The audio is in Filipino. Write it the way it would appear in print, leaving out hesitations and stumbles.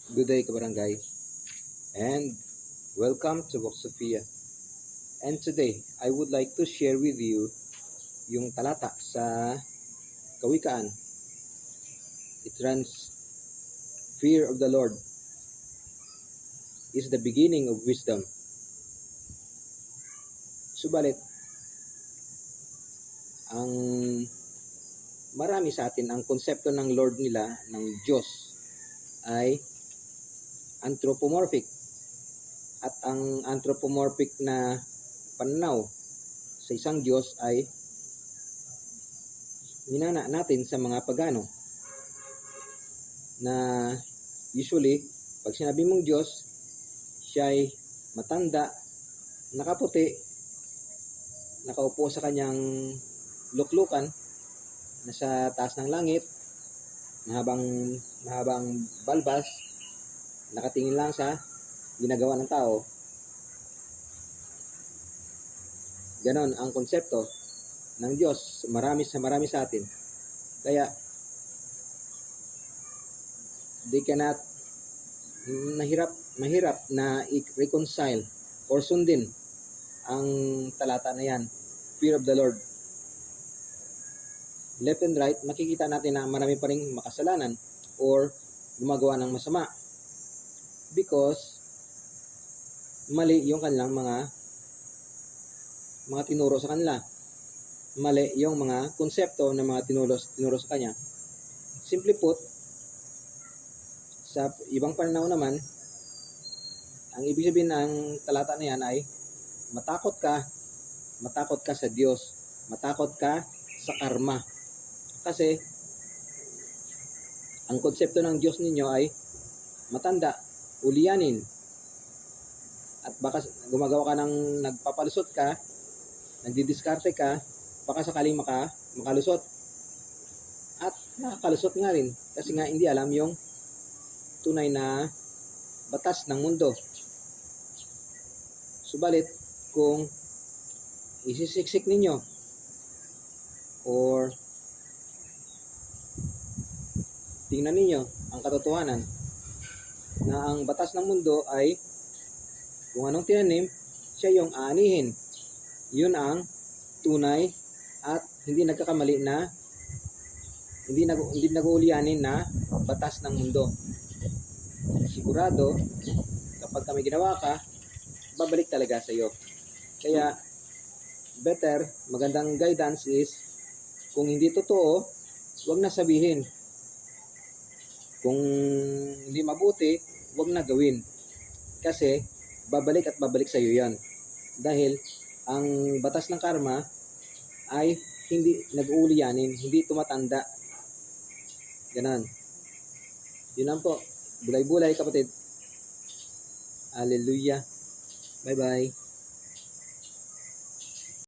Good day, kabarangay, and welcome to Vox Sophia. And today, I would like to share with you yung talata sa Kawikaan. It runs, Fear of the Lord is the beginning of wisdom. Subalit, ang marami sa atin, ang konsepto ng Lord nila, ng Diyos, ay anthropomorphic. At ang anthropomorphic na pananaw sa isang Diyos ay minana natin sa mga pagano na usually pag sinabi mong Diyos, siya ay matanda, nakaputi, nakaupo sa kanyang luklukan, nasa taas ng langit, mahabang balbas, nakatingin lang sa ginagawa ng tao. Ganon ang konsepto ng Diyos marami sa atin. Kaya they cannot mahirap na i-reconcile or sundin ang talata na yan, fear of the Lord. Left and right, makikita natin na marami pa ring makasalanan or gumagawa ng masama because mali yung kanilang mga tinuro sa kanila. Mali yung mga konsepto ng mga tinuro sa kanya. Simply put, sa ibang pananaw naman, ang ibig sabihin ng talata na yan ay matakot ka sa Diyos, matakot ka sa karma. Kasi ang konsepto ng Diyos ninyo ay matanda, ulianin, at baka gumagawa ka ng nagpapalusot ka, nagdidiskarte ka, baka sakaling makalusot. At nakakalusot nga rin kasi nga hindi alam yung tunay na batas ng mundo. Subalit, kung isisiksik ninyo or tingnan ninyo ang katotohanan na ang batas ng mundo ay kung anong tinanim, siya yung aanihin. Yun ang tunay at hindi nagkakamali na hindi nag-uulianin na batas ng mundo. Sigurado, kapag kami ginawa ka, babalik talaga sa iyo. Kaya, magandang guidance is, kung hindi totoo, huwag na sabihin. Kung hindi mabuti, huwag na gawin. Kasi, babalik sa iyo yan. Dahil, ang batas ng karma ay hindi nag-uulianin, hindi tumatanda. Ganon. Yun lang po. Bulay-bulay, kapatid. Hallelujah. Bye-bye.